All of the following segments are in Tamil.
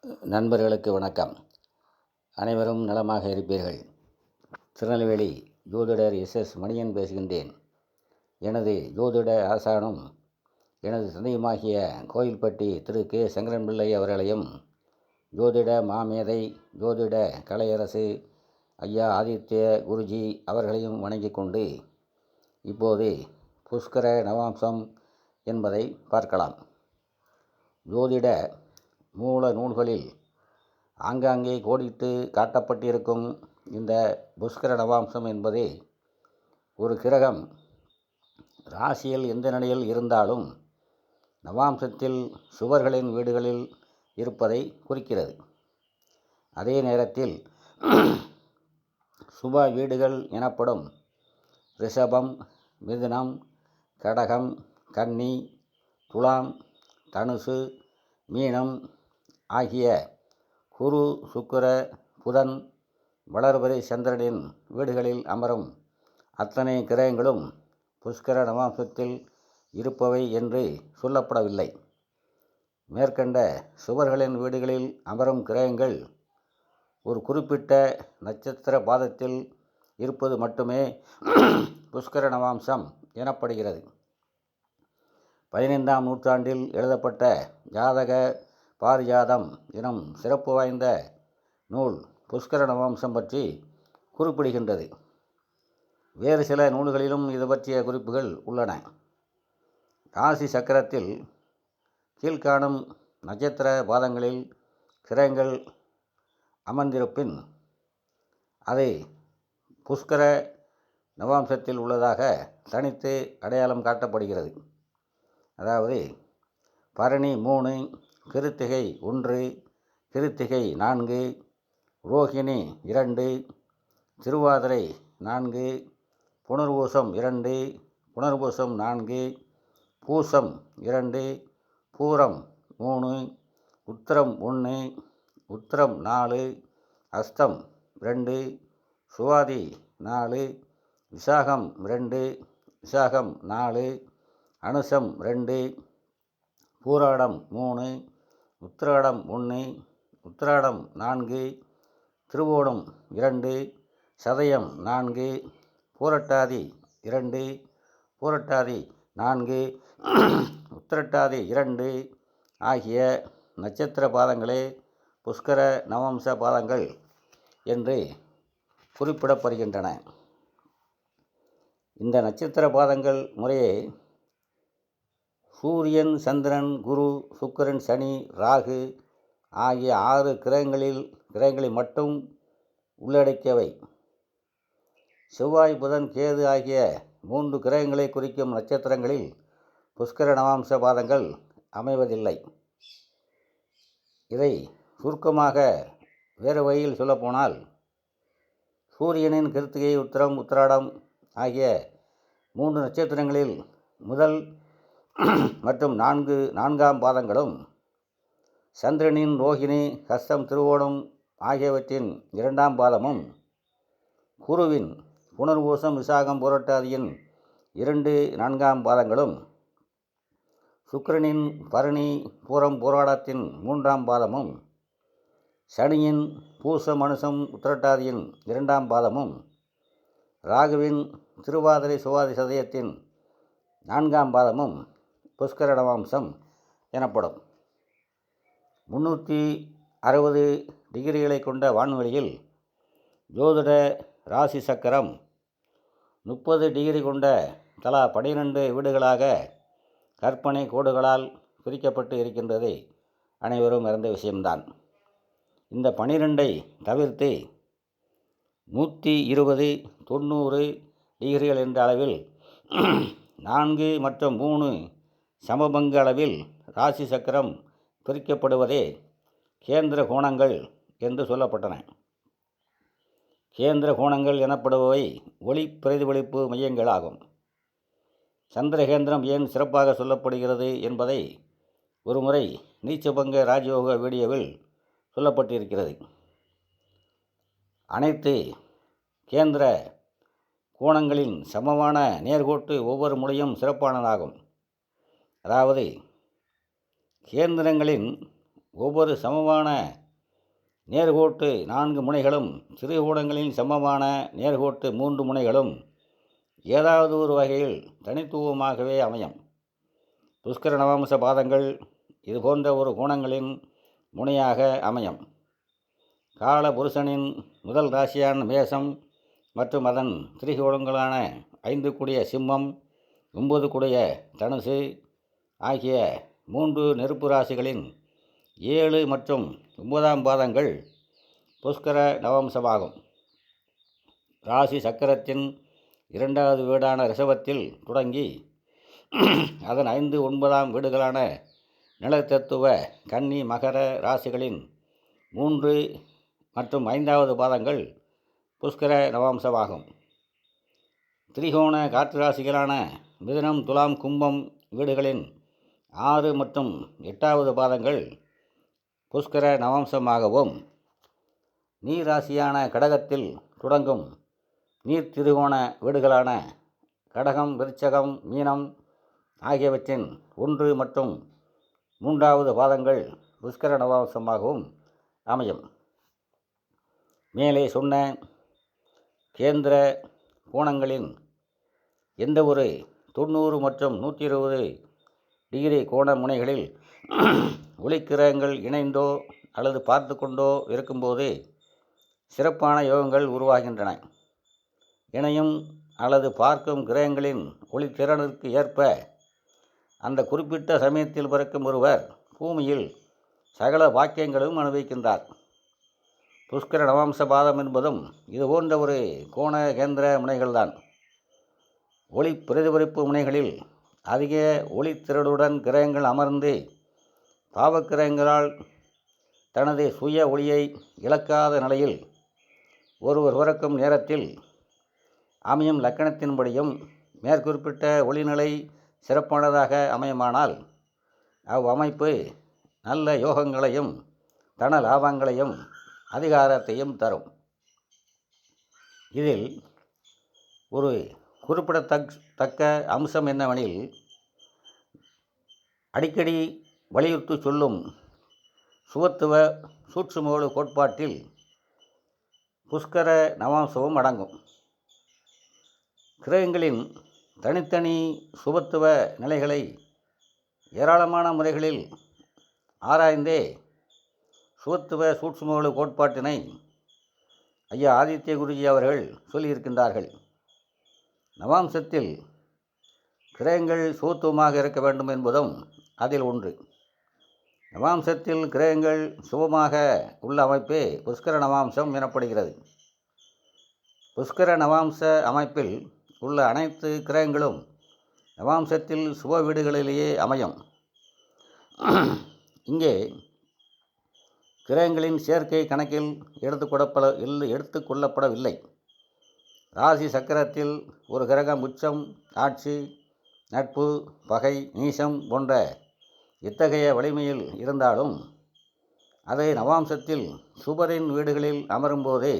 நண்பர்களுக்கு வணக்கம். அனைவரும் நலமாக இருப்பீர்கள். திருநெல்வேலி ஜோதிடர் எஸ் மணியன் பேசுகின்றேன். எனது ஜோதிட ஆசானும் எனது தந்தையுமாகிய கோயில்பட்டி திரு கே சங்கரன்பிள்ளை அவர்களையும், ஜோதிட மாமேதை ஜோதிட கலையரசு ஐயா ஆதித்ய குருஜி அவர்களையும் வணங்கிக் கொண்டு இப்போது புஷ்கர நவாம்சம் என்பதை பார்க்கலாம். ஜோதிட மூல நூல்களில் ஆங்காங்கே கோடிட்டு காட்டப்பட்டிருக்கும் இந்த புஷ்கர நவாம்சம் என்பது ஒரு கிரகம் ராசியில் எந்த நிலையில் இருந்தாலும் நவாம்சத்தில் சுவர்களின் வீடுகளில் இருப்பதை குறிக்கிறது. அதே நேரத்தில் சுப வீடுகள் எனப்படும் ரிஷபம், மிதுனம், கடகம், கன்னி, துலாம், தனுசு, மீனம் ஆகிய குரு, சுக்கிர, புதன், வளர்பிறை சந்திரனின் வீடுகளில் அமரும் அத்தனை கிரகங்களும் புஷ்கர நவாம்சத்தில் இருப்பவை என்று சொல்லப்படவில்லை. மேற்கண்ட சுவர்களின் வீடுகளில் அமரும் கிரகங்கள் ஒரு குறிப்பிட்ட நட்சத்திர பாதத்தில் இருப்பது மட்டுமே புஷ்கர நவாம்சம் எனப்படுகிறது. 15ஆம் நூற்றாண்டில் எழுதப்பட்ட ஜாதக பாரிஜாதம் எனும் சிறப்பு வாய்ந்த நூல் புஷ்கர நவாம்சம் பற்றி குறிப்பிடுகின்றது. வேறு சில நூல்களிலும் இது பற்றிய குறிப்புகள் உள்ளன. ராசி சக்கரத்தில் கீழ்காணும் நட்சத்திர பாதங்களில் கிரகங்கள் அமர்ந்திருப்பின் அது புஷ்கர நவாம்சத்தில் உள்ளதாக தனித்து அடையாளம் காட்டப்படுகிறது. அதாவது பரணி 3, கிருத்திகை 1, கிருத்திகை 4, ரோகிணி 2, திருவாதிரை 4, புனர்பூசம் 2, புனர்பூசம் 4, பூசம் 2, பூரம் 3, உத்திரம் 1, உத்திரம் 4, அஸ்தம் 2, சுவாதி 4, விசாகம் 2, விசாகம் 4, அனுசம் 2, பூராடம் 3, உத்திராடம் 1, உத்திராடம் 4, திருவோணம் 2, சதயம் 4, பூரட்டாதி 2, பூரட்டாதி 4, உத்திரட்டாதி 2 ஆகிய நட்சத்திர பாதங்களே புஷ்கர நவாம்ச பாதங்கள் என்று குறிப்பிடப்படுகின்றன. இந்த நட்சத்திர பாதங்கள் முறையே சூரியன், சந்திரன், குரு, சுக்கிரன், சனி, ராகு ஆகிய 6 கிரகங்களை மட்டும் உள்ளடக்கியவை. செவ்வாய், புதன், கேது ஆகிய 3 கிரகங்களை குறிக்கும் நட்சத்திரங்களில் புஷ்கர நவாம்ச பாதங்கள் அமைவதில்லை. இதை சுருக்கமாக வேறு வழியில் சொல்லப்போனால், சூரியனின் கிருத்திகை, உத்திரம், உத்திராடம் ஆகிய 3 நட்சத்திரங்களில் முதல் மற்றும் 4ஆம் பாதங்களும், சந்திரனின் ரோகிணி, ஹஸ்தம், திருவோணம் ஆகியவற்றின் 2ஆம் பாதமும், குருவின் புனர்பூசம், விசாகம், புரட்டாதியின் 2, 4ஆம் பாதங்களும், சுக்கிரனின் பரணி, பூரம், பூராடத்தின் 3ஆம் பாதமும், சனியின் பூசம், அனுசம், உத்திரட்டாதியின் 2ஆம் பாதமும், ராகுவின் திருவாதிரை, சுவாதி, சதயத்தின் 4ஆம் பாதமும் புஷ்கர நவாம்சம் எனப்படும். 360 டிகிரிகளை கொண்ட வான்வெளியில் ஜோதிட ராசி சக்கரம் 30 டிகிரி கொண்ட தலா 12 வீடுகளாக கற்பனை கோடுகளால் பிரிக்கப்பட்டு இருக்கின்றது அனைவரும் அறிந்த விஷயம்தான். இந்த 12ஐ தவிர்த்து 120, 90 டிகிரிகள் என்ற அளவில் 4 மற்றும் 3 சமபங்கு அளவில் ராசி சக்கரம் பிரிக்கப்படுவதே கேந்திர கோணங்கள் என்று சொல்லப்பட்டன. கேந்திர கோணங்கள் எனப்படுபவை ஒளி பிரதிபலிப்பு மையங்கள் ஆகும். சந்திரகேந்திரம் ஏன் சிறப்பாக சொல்லப்படுகிறது என்பதை ஒருமுறை நீச்சபங்க ராஜயோக வீடியோவில் சொல்லப்பட்டிருக்கிறது. அனைத்து கேந்திர கோணங்களின் சமமான நேர்கோட்டு ஒவ்வொரு முறையும் சிறப்பானதாகும். அதாவது கேந்திரங்களின் ஒவ்வொரு சமமான நேர்கோட்டு 4 முனைகளும் திரிகோணங்களின் சமமான நேர்கோட்டு 3 முனைகளும் ஏதாவது ஒரு வகையில் தனித்துவமாகவே அமையும். புஷ்கர நவாம்ச பாதங்கள் இதுபோன்ற ஒரு கோணங்களின் முனையாக அமையும். கால புருஷனின் முதல் ராசியான மேசம் மற்றும் அதன் திரிகோணங்களான 5 கூடிய சிம்மம், 9 கூடிய தனுசு ஆகிய 3 நெருப்பு ராசிகளின் 7 மற்றும் 9ஆம் பாதங்கள் புஷ்கர நவம்சமாகும். ராசி சக்கரத்தின் 2வது வீடான ரிஷபத்தில் தொடங்கி அதன் 5, 9ஆம் வீடுகளான நிலத்தத்துவ கன்னி மகர ராசிகளின் 3 மற்றும் 5வது பாதங்கள் புஷ்கர நவாம்சமாகும். திரிகோண காற்று ராசிகளான மிதுனம், துலாம், கும்பம் வீடுகளின் 6 மற்றும் 8வது பாதங்கள் புஷ்கர நவாம்சமாகவும், நீர் ராசியான கடகத்தில் தொடங்கும் நீர் திரிகோண வீடுகளான கடகம், விருச்சகம், மீனம் ஆகியவற்றின் 1 மற்றும் 3வது பாதங்கள் புஷ்கர நவாம்சமாகவும் அமையும். மேலே சொன்ன கேந்திர கோணங்களின் எந்த ஒரு 90 மற்றும் 120 டிகிரி கோண முனைகளில் ஒளிக்கிரகங்கள் இணைந்தோ அல்லது பார்த்து கொண்டோ இருக்கும்போது சிறப்பான யோகங்கள் உருவாகின்றன. இணையும் அல்லது பார்க்கும் கிரகங்களின் ஒளித்திறனுக்கு ஏற்ப அந்த குறிப்பிட்ட சமயத்தில் பிறக்கும் ஒருவர் பூமியில் சகல பாக்கியங்களும் அனுபவிக்கின்றார். புஷ்கர நவாம்ச பாதம் என்பதும் இதுபோன்ற ஒரு கோண கேந்திர முனைகள்தான். ஒளி பிரதிபலிப்பு முனைகளில் அதிக ஒளித்திறனுடன் கிரகங்கள் அமர்ந்து பாவக்கிரகங்களால் தனது சுய ஒளியை இழக்காத நிலையில் ஒருவர் பிறக்கும் நேரத்தில் அமையும் லக்கணத்தின்படியும் மேற்குறிப்பிட்ட ஒளிநிலை சிறப்பானதாக அமையுமானால் அவ்வமைப்பு நல்ல யோகங்களையும் தன லாபங்களையும் அதிகாரத்தையும் தரும். இதில் ஒரு குறிப்பிடத்தக்க அம்சம் என்னவெனில், அடிக்கடி வலியுறுத்தி சொல்லும் சுபத்துவ சூட்சுமோடு கோட்பாட்டில் புஷ்கர நவாம்சமும் அடங்கும். கிரகங்களின் தனித்தனி சுபத்துவ நிலைகளை ஏராளமான முறைகளில் ஆராய்ந்தே சுபத்துவ சூட்சுமோடு கோட்பாட்டினை ஐயா ஆதித்ய குருஜி அவர்கள் சொல்லியிருக்கின்றார்கள். நவாம்சத்தில் கிரகங்கள் சுபத்துவமாக இருக்க வேண்டும் என்பதும் அதில் ஒன்று. நவாம்சத்தில் கிரகங்கள் சுபமாக உள்ள அமைப்பே புஷ்கர நவாம்சம் எனப்படுகிறது. புஷ்கர நவாம்ச அமைப்பில் உள்ள அனைத்து கிரகங்களும் நவாம்சத்தில் சுப வீடுகளிலேயே அமையும். இங்கே கிரகங்களின் சேர்க்கை கணக்கில் எடுத்துக்கொள்ளப்படவில்லை. ராசி சக்கரத்தில் ஒரு கிரகம் உச்சம், ஆட்சி, நட்பு, பகை, நீசம் போன்ற இத்தகைய வலிமையில் இருந்தாலும் அது நவாம்சத்தில் சுபரின் வீடுகளில் அமரும்போதே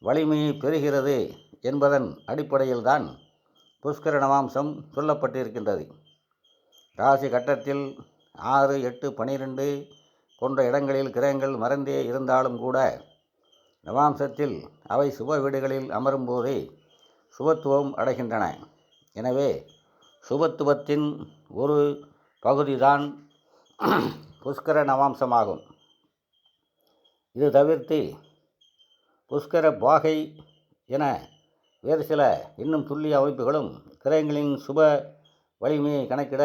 வலிமையை பெறுகிறது என்பதன் அடிப்படையில்தான் புஷ்கர நவாம்சம் சொல்லப்பட்டிருக்கின்றது. ராசி கட்டத்தில் 6, 8, 12 போன்ற இடங்களில் கிரகங்கள் மறைந்தே இருந்தாலும் கூட நவாம்சத்தில் அவை சுப வீடுகளில் அமரும்போதே சுபத்துவம் அடைகின்றன. எனவே சுபத்துவத்தின் ஒரு பகுதிதான் புஷ்கர நவாம்சமாகும். இது தவிர்த்து புஷ்கர பாகை என வேறு சில இன்னும் துல்லிய அமைப்புகளும் கிரகங்களின் சுப வலிமையை கணக்கிட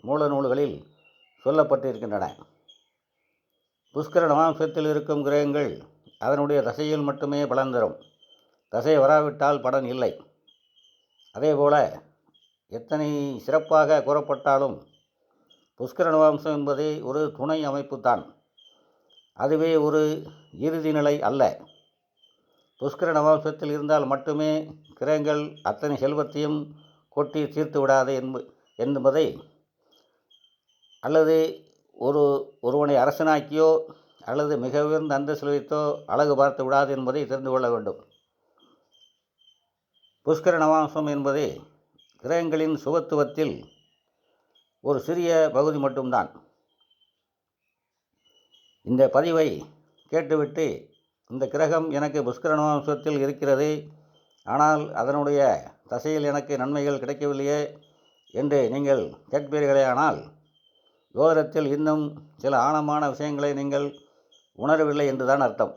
மூல நூல்களில் சொல்லப்பட்டிருக்கின்றன. புஷ்கர நவாம்சத்தில் இருக்கும் கிரகங்கள் அதனுடைய தசையில் மட்டுமே பலன் தரும். தசை வராவிட்டால் பலன் இல்லை. அதேபோல எத்தனை சிறப்பாக கூறப்பட்டாலும் புஷ்கர நவாம்சம் என்பது ஒரு துணை அமைப்பு தான். அதுவே ஒரு இறுதி நிலை அல்ல. புஷ்கர நவாம்சத்தில் இருந்தால் மட்டுமே கிரகங்கள் அத்தனை செல்வத்தையும் கொட்டி தீர்த்து விடாது என்பதை, அல்லது ஒருவனை அரசனாக்கியோ அல்லது மிக உயர்ந்த அந்தஸ்து வைத்தோ அழகு பார்த்து விடாது என்பதை தெரிந்து கொள்ள வேண்டும். புஷ்கர நவாம்சம் என்பது கிரகங்களின் சுபத்துவத்தில் ஒரு சிறிய பகுதி மட்டும்தான். இந்த பதிவை கேட்டுவிட்டு, இந்த கிரகம் எனக்கு புஷ்கர நவாம்சத்தில் இருக்கிறது, ஆனால் அதனுடைய தசையில் எனக்கு நன்மைகள் கிடைக்கவில்லையே என்று நீங்கள் கேட்பீர்களேயானால், ஜோதிடத்தில் இன்னும் சில ஆழமான விஷயங்களை நீங்கள் உணரவில்லை என்றுதான் அர்த்தம்.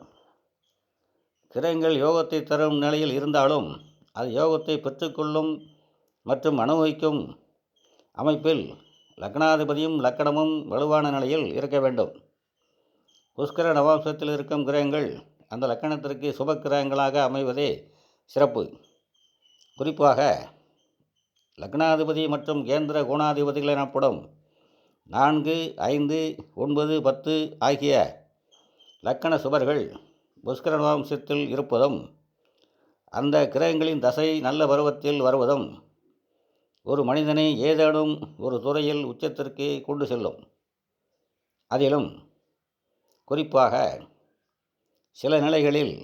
கிரகங்கள் யோகத்தை தரும் நிலையில் இருந்தாலும் அது யோகத்தை பெற்றுக்கொள்ளும் மற்றும் அனுபவிக்கும் அமைப்பில் லக்னாதிபதியும் லக்கணமும் வலுவான நிலையில் இருக்க வேண்டும். புஷ்கர நவாம்சத்தில் இருக்கும் கிரகங்கள் அந்த லக்கணத்திற்கு சுப கிரகங்களாக அமைவதே சிறப்பு. குறிப்பாக லக்னாதிபதி மற்றும் கேந்திர கோணாதிபதிகள் எனப்படும் 4, 5, 9, 10 ஆகிய லக்கண சுபர்கள் புஷ்கர நவாம்சத்தில் இருப்பதும், அந்த கிரகங்களின் தசை நல்ல பருவத்தில் வருவதும் ஒரு மனிதனை ஏதேனும் ஒரு துறையில் உச்சத்திற்கு கொண்டு செல்லும். அதிலும் குறிப்பாக சில நிலைகளில்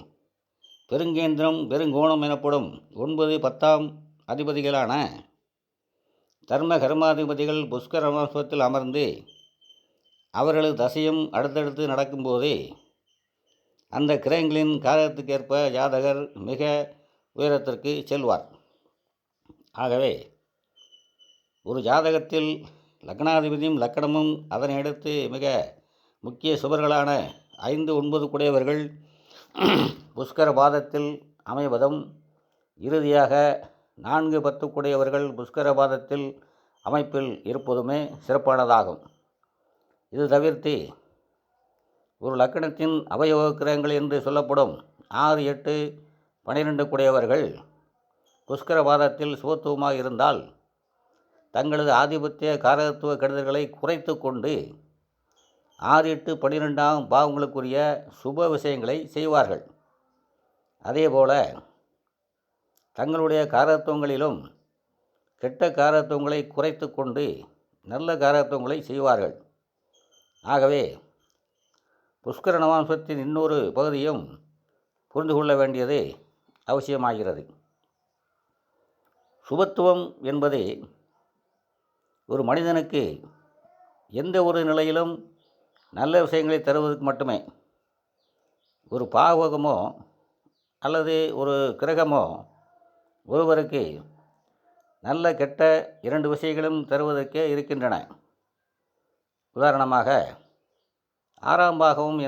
பெருங்கேந்திரம் பெருங்கோணம் எனப்படும் 9, 10ஆம் அதிபதிகளான தர்ம கர்மாதிபதிகள் புஷ்கர நவாம்சத்தில் அமர்ந்து அவர்களது தசையும் அடுத்தடுத்து நடக்கும்போது அந்த கிரகங்களின் காரகத்துக்கேற்ப ஜாதகர் மிக உயரத்திற்கு செல்வார். ஆகவே ஒரு ஜாதகத்தில் லக்னாதிபதியும் லக்கணமும் அதனை அடுத்து மிக முக்கிய சுபர்களான 5, 9 குடையவர்கள் புஷ்கர பாதத்தில் அமைவதும், இறுதியாக 4, 10 குடையவர்கள் புஷ்கர பாதத்தில் அமைப்பில் இருப்பதுமே சிறப்பானதாகும். இது தவிர்த்து ஒரு லக்கணத்தின் அவயோக கிரகங்கள் என்று சொல்லப்படும் 6, 8, 12 குடையவர்கள் புஷ்கர பாதத்தில் சுபத்துவமாக இருந்தால் தங்களது ஆதிபத்திய காரகத்துவ கெடுதல்களை குறைத்து கொண்டு 6, 8, 12ஆம் பாவங்களுக்குரிய சுப விஷயங்களை செய்வார்கள். அதேபோல தங்களுடைய காரகத்துவங்களிலும் கெட்ட காரகத்துவங்களை குறைத்து கொண்டு நல்ல காரகத்துவங்களை செய்வார்கள். ஆகவே புஷ்கர நவாம்சத்தின் இன்னொரு பகுதியும் புரிந்து கொள்ள வேண்டியது அவசியமாகிறது. சுபத்துவம் என்பது ஒரு மனிதனுக்கு எந்த ஒரு நிலையிலும் நல்ல விஷயங்களை தருவதற்கு மட்டுமே. ஒரு பாவகமோ அல்லது ஒரு கிரகமோ ஒருவருக்கு நல்ல கெட்ட 2 விஷயங்களும் தருவதற்கே இருக்கின்றன. உதாரணமாக 6ஆம் பாவகம்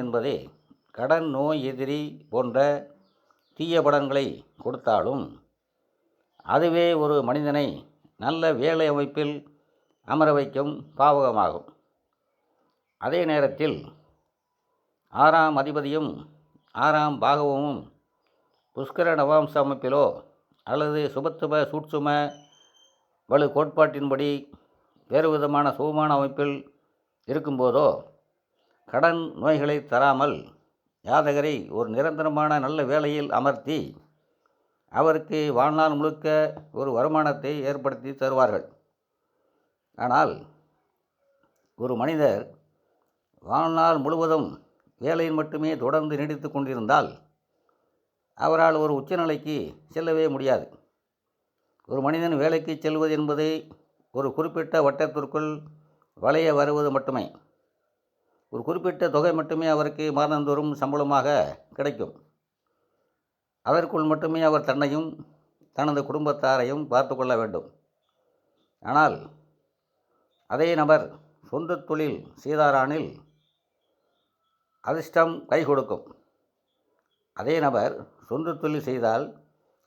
என்பது கடன், நோய், எதிரி போன்ற தீய பலன்களை கொடுத்தாலும் அதுவே ஒரு மனிதனை நல்ல வேலை அமைப்பில் அமர வைக்கும் பாவகமாகும். அதே நேரத்தில் 6ஆம் அதிபதியும் 6ஆம் பாகவமும் புஷ்கர நவாம்ச அமைப்பிலோ அல்லது சுபத்துவ சூட்சும வலு கோட்பாட்டின்படி வேறு விதமான சுகமான அமைப்பில் இருக்கும்போதோ கடன் நோய்களை தராமல் ஜாதகரை ஒரு நிரந்தரமான நல்ல வேலையில் அமர்த்தி அவருக்கு வாழ்நாள் முழுக்க ஒரு வருமானத்தை ஏற்படுத்தி தருவார்கள். ஆனால் ஒரு மனிதர் வாழ்நாள் முழுவதும் வேலையில் மட்டுமே தொடர்ந்து நீடித்து கொண்டிருந்தால் அவரால் ஒரு உச்சநிலைக்கு செல்லவே முடியாது. ஒரு மனிதன் வேலைக்கு செல்வது என்பது ஒரு குறிப்பிட்ட வட்டத்திற்குள் வளைய வருவது மட்டுமே. ஒரு குறிப்பிட்ட தொகை மட்டுமே அவருக்கு மாதந்தோறும் சம்பளமாக கிடைக்கும். அதற்குள் மட்டுமே அவர் தன்னையும் தனது குடும்பத்தாரையும் பார்த்து கொள்ள வேண்டும். ஆனால் அதே நபர் சொந்த தொழில் செய்தாரானில் அதிர்ஷ்டம் கை கொடுக்கும். அதே நபர் சொந்த தொழில் செய்தால்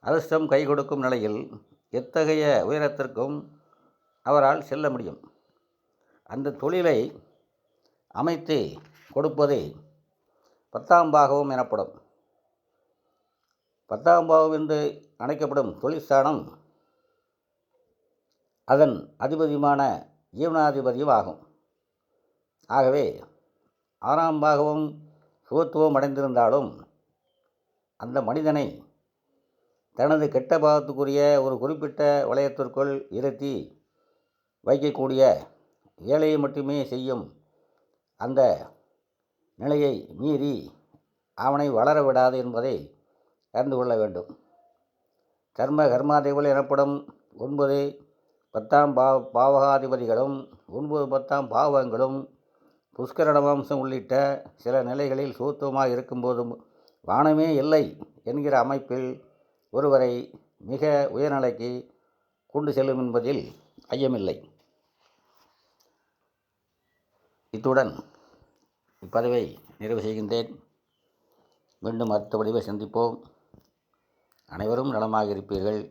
அதிர்ஷ்டம் கை கொடுக்கும் நிலையில் எத்தகைய உயரத்திற்கும் அவரால் செல்ல முடியும். அந்த தொழிலை அமைத்து கொடுப்பது 10ஆம் பாகவம் எனப்படும். 10ஆம் பாவம் என்று அழைக்கப்படும் தொழிற்சானம் அதன் அதிபதியுமான ஜீவனாதிபதியும் ஆகும். ஆகவே 6ஆம் பாகவம் சுகத்துவம் அடைந்திருந்தாலும் அந்த மனிதனை தனது கெட்ட பாவத்துக்குரிய ஒரு குறிப்பிட்ட வளையத்திற்குள் இருத்தி வைக்கக்கூடிய வேலையை மட்டுமே செய்யும் அந்த நிலையை மீறி அவனை வளர விடாது என்பதை அறிந்து கொள்ள வேண்டும். கர்ம கர்மாதிபதிகள் எனப்படும் 9, 10ஆம் பாவகாதிபதிகளும் 9 10ஆம் பாவங்களும் புஷ்கர நவாம்சம் உள்ளிட்ட சில நிலைகளில் சூத்துவமாக இருக்கும்போதும் வானமே இல்லை என்கிற அமைப்பில் ஒருவரை மிக உயர்நிலைக்கு கொண்டு செல்லும் என்பதில் ஐயமில்லை. இத்துடன் இப்பதிவை நிறைவு செய்கின்றேன். மீண்டும் அடுத்த பதிவை சந்திப்போம். அனைவரும் நலமாக இருப்பீர்கள்.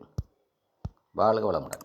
வாழ்க வளமுடன்.